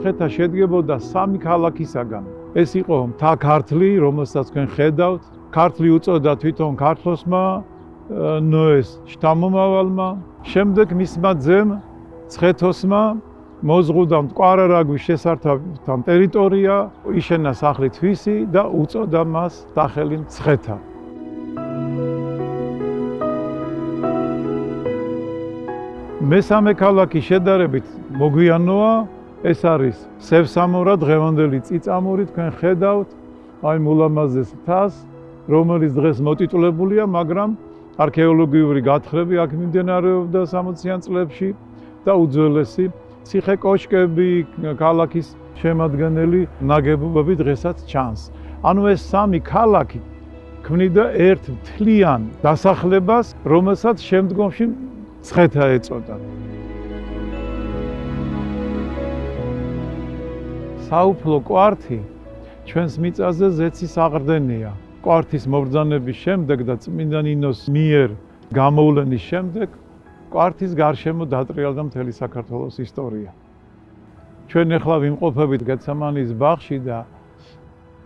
მცხეთა შედგებოდა 3 ქალაქისაგან. ეს იყო მთა ქართლი, რომელსაც თქვენ ხედავთ. ქართლი უწოდა თვითონ ქართლოსმა, ნოეს შთამომავალმა. შემდეგ მისმა ძემ მცხეთოსმა მოზღუდა მტკვარ-არაგვის შესართავთან ტერიტორია, იშენა სახლი თვისი და უწოდა მას სახელი მცხეთა. მესამე ქალაქი შედარებით მოგვიანოა, ეს არის სევსამორა, დღევანდელი წიწამური, თქვენ ხედავთ აი მულამაზეს მთას, რომელიც დღეს მოტიტულებულია, მაგრამ არქეოლოგიური გათხრები აქ მიმდინარეობდა 60-იან წლებში და უძველესი ციხე-კოშკები, ქალაქის შემადგენელი ნაგებობები დღესაც ჩანს. ანუ ეს 3 ქალაქი ქმნიდა ერთ მთლიან დასახლებას, რომელსაც შემდგომში მცხეთა ეწოდა. საუფლო კვართი ჩვენს მიწაზე ზეცის აყრდენია. კვართის მობრძანების შემდეგ და წმინდა ნინოს მიერ გამოვლენის შემდეგ კვართის გარშემო დატრიალდა მთელი საქართველოს ისტორია. ჩვენ ახლა ვიმყოფებით გეცემანის ბაღში და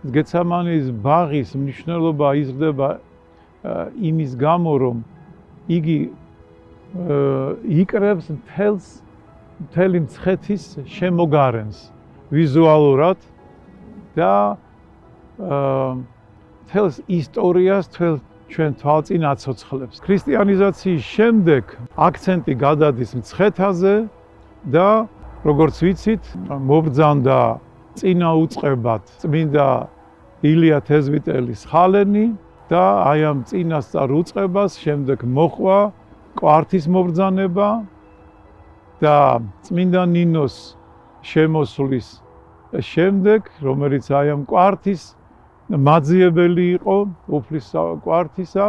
გეცემანის ბაღის მნიშვნელობა იზრდება იმის გამო, რომ იგი იკრებს მთელი მცხეთის შემოგარენს ვიზუალურად და მთელს ისტორიას ჩვენ თვალწინ აცოცხლებს. ქრისტიანიზაციის შემდეგ აქცენტი გადადის მცხეთაზე და როგორც ვიცით, მობრძანდა წინაუწყებად წმინდა ილია თეზვიტელის ხალენი და აი ამ წინასწარ უწყებას შემდეგ მოყვა კვართის მობრძანება და წმინდა ნინოს შემოსვლის შემდეგ, რომელიც აი ამ კვართის მაძიებელი იყო, უფლის კვართისა,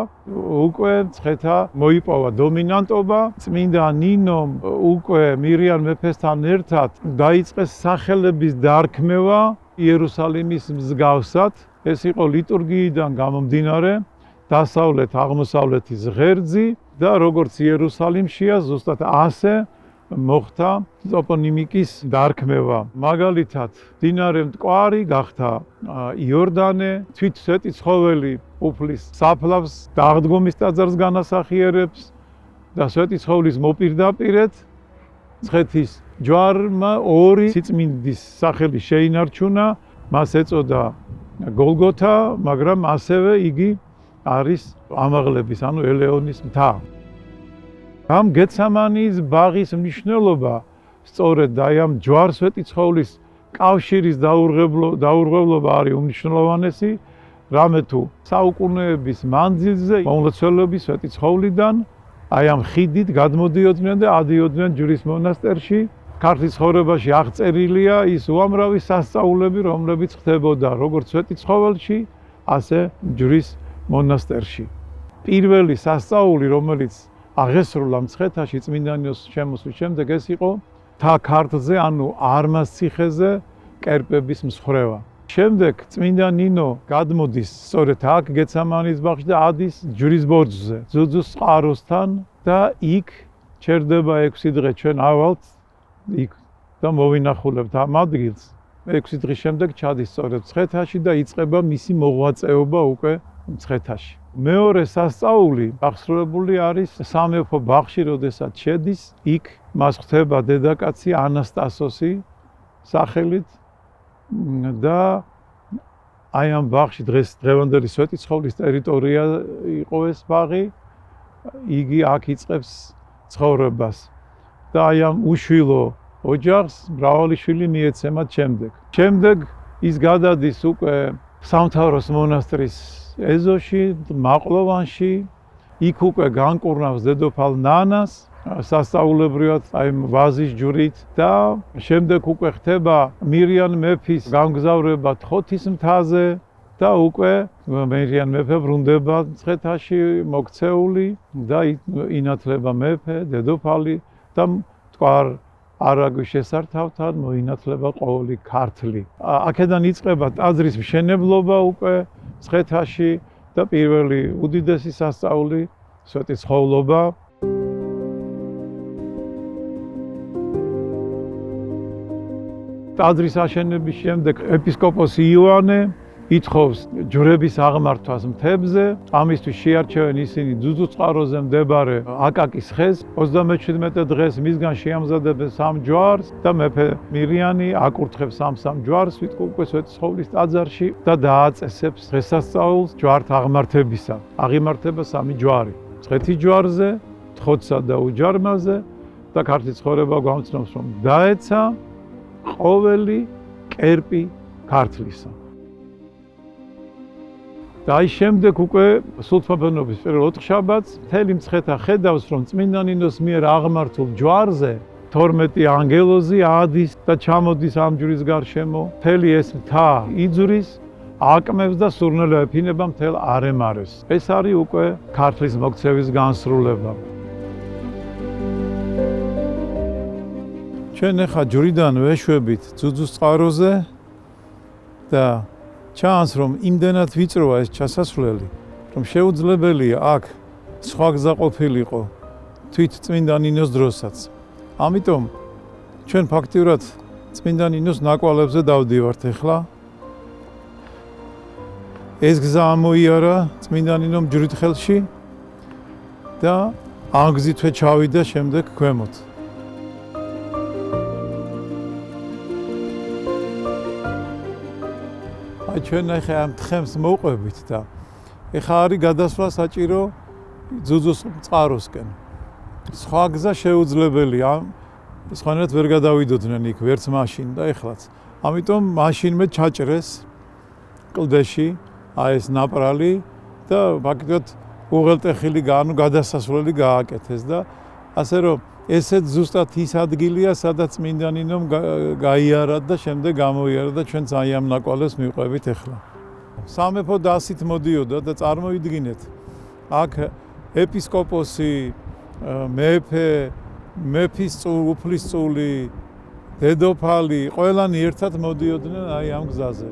უკვე მცხეთა მოიპოვა დომინანტობა. წმინდა ნინომ უკვე მირიან მეფესთან ერთად დაიწყეს სახელების დარქმევა იერუსალიმის მსგავსად. ეს იყო ლიტურგიიდან გამომდინარე, დასავლეთ-აღმოსავლეთის ღერძი და როგორც იერუსალიმშია, ზუსტად ასე მოხდა ტოპონიმიკის დარქმევა. მაგალითად, მდინარე მტკვარი გახდა იორდანე, თვით სვეტიცხოველი უფლის საფლავს დაღდგომის ტაძარს განასახიერებს და სვეტიცხოვლის მოპირდაპირედ მცხეთის ჯვარმა 2 სიწმინდის სახელი შეინარჩუნა, მას ეწოდა გოლგოთა, მაგრამ ასევე იგი არის ამაღლების, ანუ ელეონის მთა. ამ გეცემანის ბაღის მნიშვნელობა სწორედ აი ამ ჯვარ-სვეტიცხოვლის კავშირის დაურღვევლობა არის უმნიშვნელოვანესი, რამე თუ საუკუნეების მანძილზე მომლოცველობის სვეტიცხოვლიდან აი ამ ხიდით გადმოდიოდნენ და ადიოდნენ ჯვრის მონასტერში. ქართლის ცხოვრებაში აღწერილია ის უამრავი სასწაულები, რომლებიც ხდებოდა როგორც სვეტიცხოველში, ასე ჯვრის მონასტერში. პირველი სასწაული, რომელიც აღესრულა მცხეთაში წმინდა ნინოს შემოსვლის შემდეგ, ეს იყო მთა ქართლზე, ანუ არმას ციხეზე კერპების მსხვრევა. შემდეგ წმინდა ნინო გადმოდის სწორედ აქ გეცემანის ბაღში და ადის ჯვრის ბორცვზე, ძუძუს წყაროსთან და იქ ჩერდება 6 დღე ჩვენ ავალთ იქ და მოვინახულებთ ამ ადგილს. 6 დღის შემდეგ ჩადის სწორედ მცხეთაში და იწყება მისი მოღვაწეობა უკვე მცხეთაში. მეორე სასწაული აღსრულებული არის სამეფო ბაღში, როდესაც შედის, იქ მას ხვდება დედაკაცი ანასტასოსი სახელით და აი ამ ბაღში დღევანდელი სვეტიცხოვლის ტერიტორია იყო ეს ბაღი, იგი აქ იწყებს ცხოვრებას და აი ამ უშვილო ოჯახს მრავალი შვილი მიეცემათ შემდეგ. შემდეგ ის გადადის უკვე სამთავროს მონასტრის ეზოში, მაყლოვანში, იქ უკვე განკურნავს დედოფალ ნანას, სასწაულებრივად აი ვაზის ჯვრით და შემდეგ უკვე ხდება მირიან მეფის გამგზავრება თხოთის მთაზე და უკვე მირიან მეფე ბრუნდება მცხეთაში მოქცეული და ინათლება მეფე, დედოფალი და მტკვარ არაგვის შესართავთან მოინათლება ყოველი ქართლი. აქედან იწყება ტაძრის მშენებლობა უკვე მცხეთაში და პირველი უდიდესი სასწაული სვეტიცხოვლობა. ტაძრის აშენების შემდეგ ეპისკოპოსი იოანე ითხოვს ჯვრების აღმართვას მთებზე. ამისთვის შეარჩევენ ისინი ძუძუწყაროზე მდებარე აკაკის ხეს. 37 დღეს მისგან შეამზადებენ 3 ჯვარს და მეფე მირიანი აკურთხებს სამ ჯვარს სვიტკუპეს სვეტიცხოვლის ტაძარში და დააწესებს დღესასწაულს ჯვართ აღმართებისა. აღიმართება 3 ჯვარი. წეთი ჯვარზე, თხოცსა და უჯარმაზე და ქართლის ცხოვრება გვამცნობს, რომ დაეცა ყოველი კერპი ქართლისა. და აი შემდეგ უკვე სულთმოფენობის პირველ ოთხშაბათს მთელი მცხეთა ხედავს, რომ წმინდა ნინოს მიერ აღმართულ ჯვარზე 12 ანგელოზი ადის და ჩამოდის ამ ჯვრის გარშემო. მთელი ეს მთა იძვრის, აკმევს და სურნელა ეფინება მთელ არემარეს. ეს არის უკვე ქართლის მოქცევის განსრულება. ჩვენ ახლა ჯვრიდან ვეშვებით ძუძუწყაროზე და ჩანს, რომ იმდენად ვიწროა ეს ჩასასვლელი, რომ შეუძლებელია აქ სხვა გზა ყოფილიყო თვით წმინდა ნინოს დროსაც. ამიტომ ჩვენ ფაქტიურად წმინდა ნინოს ნაკვალებზე დავდივართ ახლა. ეს გზა ამოიარა წმინდა ნინომ ჯვრით ხელში და ამ გზით ჩავიდა შემდეგ ქვემოთ. ჩვენ ახლა ამ თხემს მოვყვებით და ახლა არის გადასვლა საჭირო ძუძუს წყაროსკენ. სხვა გზა შეუძლებელია, სხვანაირად ვერ გადავიდოდნენ იქ ვერც მაშინ და ეხლაც. ამიტომ მაშინმე ჩაჭრეს კლდეში ეს ნაპრალი და ფაქტობრივად უღელტეხილი გადასასვლელი გააკეთეს და ასე რომ ესეც ზუსტად ის ადგილია, სადაც წმინდა ნინომ გაიარა და შემდეგ გამოიარა და ჩვენც აი ამ ნაკვალევს მივყვებით ახლა. სამეფო დასით მოდიოდა და წარმოვიდგინეთ, აქ ეპისკოპოსი, მეფე, მეფის უფლისწული, დედოფალი, ყველანი ერთად მოდიოდნენ აი ამ გზაზე.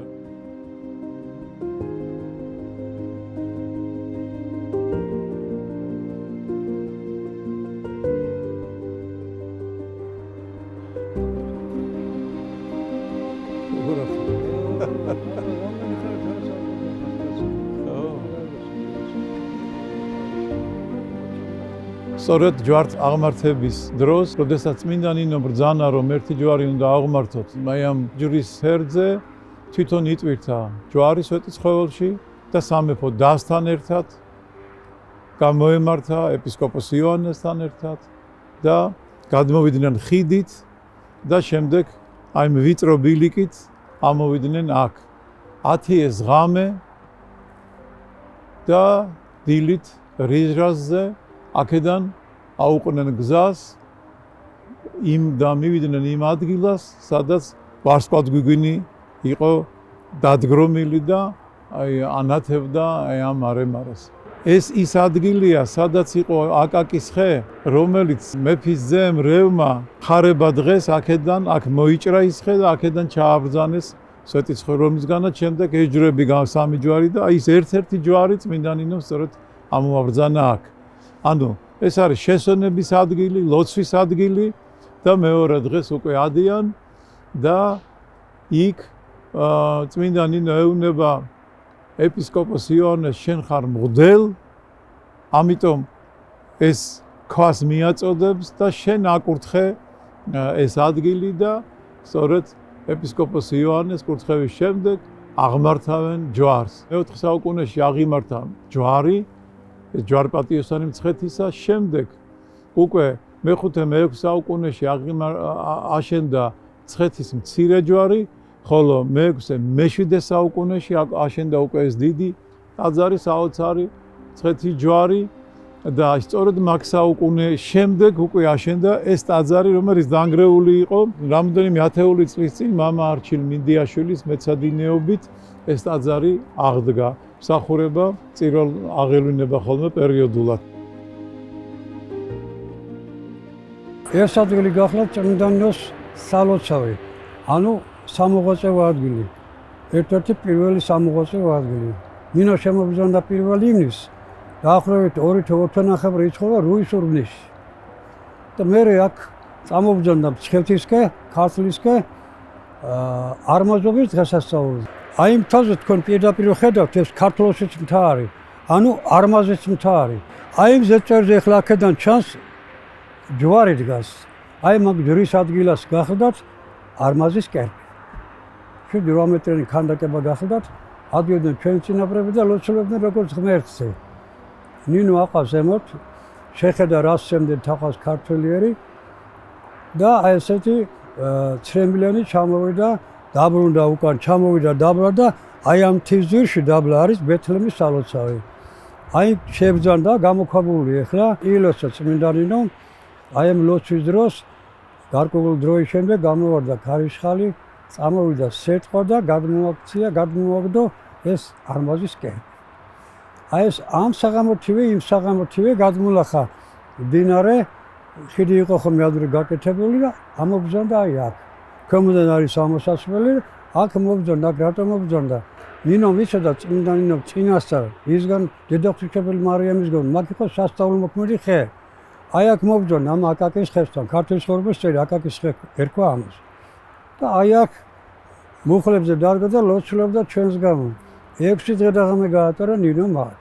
სწორედ ჯვართ აღმართების დროს, როდესაც წმინდა ნინო ბრძანა, რომ ერთი ჯვარი უნდა აღმართოთ, აი ამ ჯვრის ფერზე თვითონ იტვირთა ჯვარი სვეტიცხოველში და სამეფო დასთან ერთად გამოემართა ეპისკოპოს იოანესთან ერთად და გადმოვიდნენ ხიდით და შემდეგ აი ვიწრო ბილიკით ამოვიდნენ აქ. 10 ეს ღამე და დილით რიზრაზზე აქედან აუყვნენ გზას და მივიდნენ იმ ადგილას, სადაც ვარსკვლავთგვიგვინი იყო დადგრომილი და აი ანათებდა ამ არემარეს. ეს ის ადგილია, სადაც იყო აკაკის ხე, რომელიც მეფის ძემ რევმა ხარება დღეს აქედან აქ მოიჭრა ის ხე და აქედან ჩააბრძანეს სვეტიცხოველისგანაც შემდეგ ეს ჯვრები 3 ჯვარი და აი ეს ერთ-ერთი ჯვარი წმინდა ნინომ სწორედ ამოაბრძანა აქ. ანუ ეს არის შესვენების ადგილი, ლოცვის ადგილი და მეორე დღეს უკვე ადიან და იქ წმინდა ნინო ეუბნება ეპისკოპოს იოანეს, შენ ხარ მღვდელ, ამიტომ ეს ქვას მიაწოდებს და შენ აკურთხე ეს ადგილი და სწორედ ეპისკოპოს იოანეს კურთხევის შემდეგ აღმართავენ ჯვარს. მე-4 საუკუნეში აღიმართა ჯვარი ეს ჯვარპატიოსანი მცხეთისა, შემდეგ უკვე მე-5-მე-6 საუკუნეში აშენდა მცხეთის მცირე ჯვარი, ხოლო მე-6-მე-7 საუკუნეში აშენდა უკვე ეს დიდი ტაძარი, საოცარი მცხეთის ჯვარი და სწორედ მაგ საუკუნე შემდეგ უკვე აშენდა ეს ტაძარი, რომელიც დანგრეული იყო რამდენიმე ათეული წლის წინ მამა არჩილ მინდიაშვილის მეცადინეობით ეს ტაძარი აღდგა. მსახურება წირვალ აღელვინება ხოლმე პერიოდულად. ეს ადგილი გახლავთ წმინდა ნინოს სალოცავი, ანუ სამოღვაწეო ადგილი. ერთ-ერთი პირველი სამოღვაწეო ადგილი. ნინო შემობრძანდა 1 ივნის, დაახლოებით 2 თვენახევრ იცხოვა რუისურნისში. და მერე აქ წამობრძანდა მცხეთისკენ, ქართლისკენ არმაზობის დღესასწაული. აი იმ თვალზე თქვენ პირდაპირ ხედავთ ეს ქართლოსიც მთა არის, ანუ არმაზიც მთა არის. აი იმ ზეწერზე ახლა აქედან ჩანს ჯვარი დგას. აი მაგ ჯვრის ადგილას გახლდათ არმაზის კერპი. 7-8 მეტრიანი ქანდაკება გახლდათ, ადიოდნენ ჩვენი წინაპრები და ლოცულობდნენ როგორც ღმერთზე. ნინო აყავს ზემოთ, შეხედა რას სცემდნენ თაყვანს ქართველიერი და აი ესეთი ცრემლიანი ჩამოვიდა, დაბრუნდა უკან, ჩამოვიდა დაბლა და აი ამ მთის ძირში დაბლა არის ბეთლემის სალოცავი. აი შებძანდა გამოქვაბული ახლა ილოსა წმინდანინო აი ამ ლოცვის დროს გარკვეული დროის შემდეგ გამოვარდა ქარიშხალი, წამოვიდა სეტყვა და გადმოაგდო ეს არმაზის კერპი. აი ეს ამ საღამოთივე იმ საღამოთივე გადმულახა მდინარე, ხიდი იყო ხოლმე ადრე გაკეთებული და ამობრძანდა აი აქ. ქვემოდან არის ამოსასვლელი, აქ მობრძანდა, რატომ მობრძანდა? ნინო მიცოდა წმინდა ნინო წინასწარ ისგან დედაღვთისმშობელი მარიამისგან მაგ იყო სასწაულო მოქმედი ხე. აი აქ მობრძანდა ამ აკაკის ხესთან, ქართლის ცხოვრებას წერი აკაკის ხე ერქვა ამას. და აი აქ მუხლებზე დარგა და ლოცულობდა ჩვენს გამო. 6 დღე და ღამე გაატარა ნინო მაგ.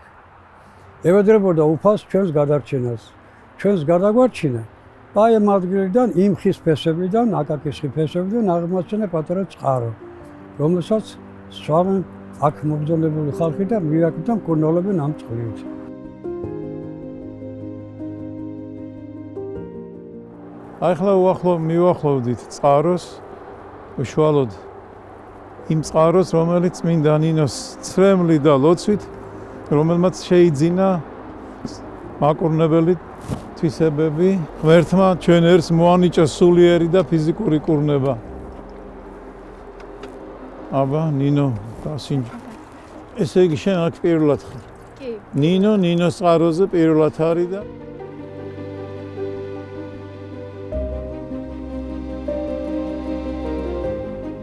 ევედრებოდა უფალს ჩვენს გადარჩენას. ჩვენს გადაგვარჩინა. აი ამ ადგილიდან იმ ხის ფესებიდან, აკაკის ხის ფესებიდან აღმოაჩინა პატარა წყარო, რომელსაც სვამენ აქ მობრძანებული ხალხი და მიაკეთა მკურნალობენ ამ წყლით. აი ახლა მივახლოვდით წყაროს, უშუალოდ იმ წყაროს, რომელიც წმინდა ნინოს ცრემლი და ლოცვით, რომელმაც შეიძინა მაკურნებელი თვისებები, ღმერთმა ჩვენ ერს მოანიჭა სულიერი და ფიზიკური კურნება. აბა, ნინო, დასინჯა. ესე იგი შენ აქ პირველად ხარ. კი. ნინოს წყაროზე პირველად არის და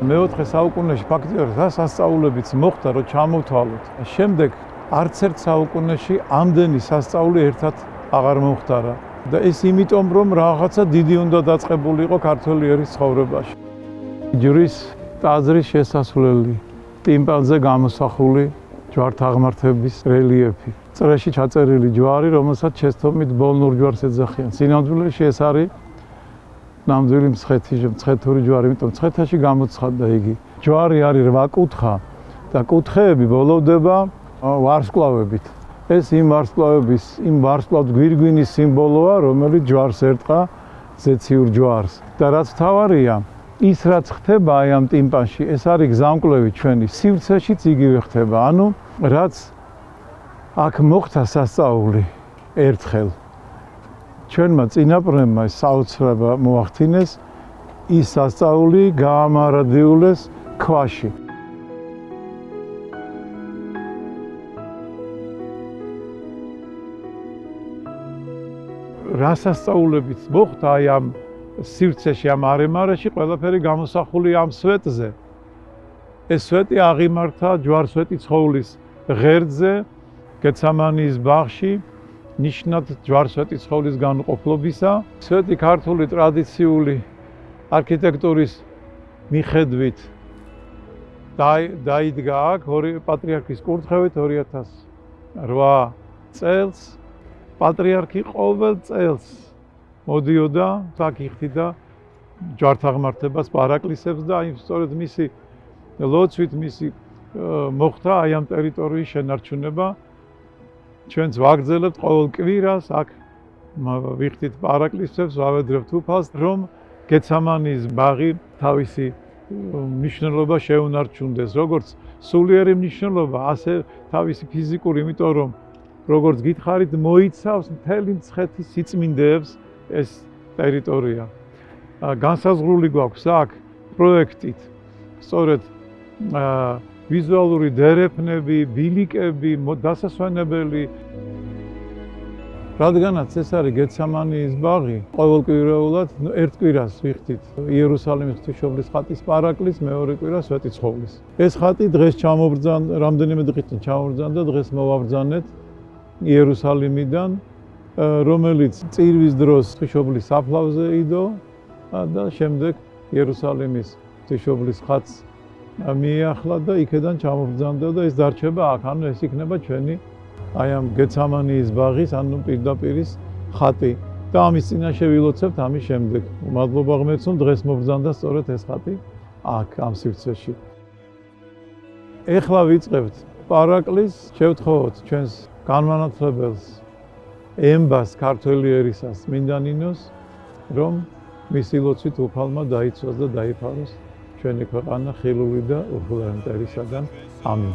მეოთხე საუკუნეში ფაქტიურად რა სასწაულებიც მოხდა, რომ ჩამოვთვალოთ. შემდეგ არც ერთ საუკუნეში ამდენი სასწაული ერთად აღარ მომხდარა. და ეს იმიტომ, რომ რაღაცა დიდი უნდა დაწყებულიყო ქართველი ერის ცხოვრებაში. ჯვრის ტაძრის შესასვლელი, ტიმპანზე გამოსახული ჯვართაღმართების რელიეფი. წრეში ჩაწერილი ჯვარი, რომელსაც შესთომით ბოლნურ ჯვარს ეძახიან. სინამდვილეში ეს არის ნამდვილი მცხეთური ჯვარი, იმიტომ მცხეთაში გამოცხადდა იგი. ჯვარი არის 8 კუთხა და კუთხეები ბოლოვდება ვარსკვლავებით. ეს იმ ვარსკვლავთ გვირგვინის სიმბოლოა, რომელიც ჯვარს ერტყა ზეციურ ჯვარს. და რაც თავარია, ის რაც ხდება აი ამ ტიმპანში, ეს არის გზამკვლევი ჩვენი, სივრცეშიც იგივე ხდება. ანუ რაც აქ მოხდა სასწაული ერთხელ. ჩვენმა წინაპრებმა საოცრება მოახდინეს, ის სასწაული გაამარადიულეს ქვაში. რა სასწაულებიც მოხდა აი ამ სივრცეში, ამ არემარეში, ყველაფერი გამოსახული ამ სვეტზე. ეს სვეტი აღიმართა ჯვარსვეტი ცხოვლის ღერძზე, გეცამანის ბაღში, ნიშნად ჯვარსვეტი ცხოვლის განუყოფლობისა. სვეტი ქართული ტრადიციული არქიტექტურის მიხედვით დაიდგა აქ პატრიარქის კურთხევით 2008 წელს. პატრიარქი ყოველ წელს მოდიოდა, აქ იხდიდა ჯვართაღმართებას, პარაკლისებს და აი სწორედ მისი ლოცვით მისი მოხდა აი ამ ტერიტორიის შენარჩუნება. ჩვენც ვაგრძელებთ ყოველ კვირას აქ ვიხდით პარაკლისებს, ვავედრებთ უფალს, რომ გეცამანის ბაღი თავისი მნიშვნელობა შეუნარჩუნდეს, როგორც სულიერი მნიშვნელობა, ასე თავისი ფიზიკური, იმიტომ რომ როგორც გითხარით, მოიცავს მთელი მცხეთის სიწმინდეებს ეს ტერიტორია. განსაზღვრული გვაქვს აქ პროექტით, სწორედ ვიზუალური დერეფნები, ბილიკები, დასასვენებელი. რადგანაც ეს არის გეცამანის ბაღი, ყოველკვირეულად ერთ კვირას ვიხდით იერუსალიმის ღვთისმშობლის ხატის პარაკლისს, მეორე კვირას სვეტი ცხოვლის. ეს ხატი დღეს ჩამობრძანდა, რამდენიმე დღით ჩამობრძანდა, დღეს მოვაბრძანეთ იერუსალიმიდან, რომელიც წირვის დროს ღვთისმშობლის საფლავზე იდო და შემდეგ იერუსალიმის ღვთისმშობლის ხატს მიეახლა და იქედან ჩამობრძანდა და ეს დარჩება აქ, ანუ ეს იქნება ჩვენი აი ამ გეცამანიის ბაღის, ანუ პირდაპირის ხატი. და ამის წინაშე ვილოცებთ ამის შემდეგ. მადლობა ღმერთს, რომ დღეს მობრძანდა სწორედ ეს ხატი აქ ამ სივრცეში. ეხლა ვიწყებთ პარაკლის, შევთხოვოთ ჩვენს განმანათლებელს, ემბას ქართველი ერისას, წმინდა ნინოს, რომ მისი ლოცვით უფალმა დაიცვას და დაიფაროს ჩვენი ქვეყანა ხილული და უხილავი მტერისაგან. ამინ.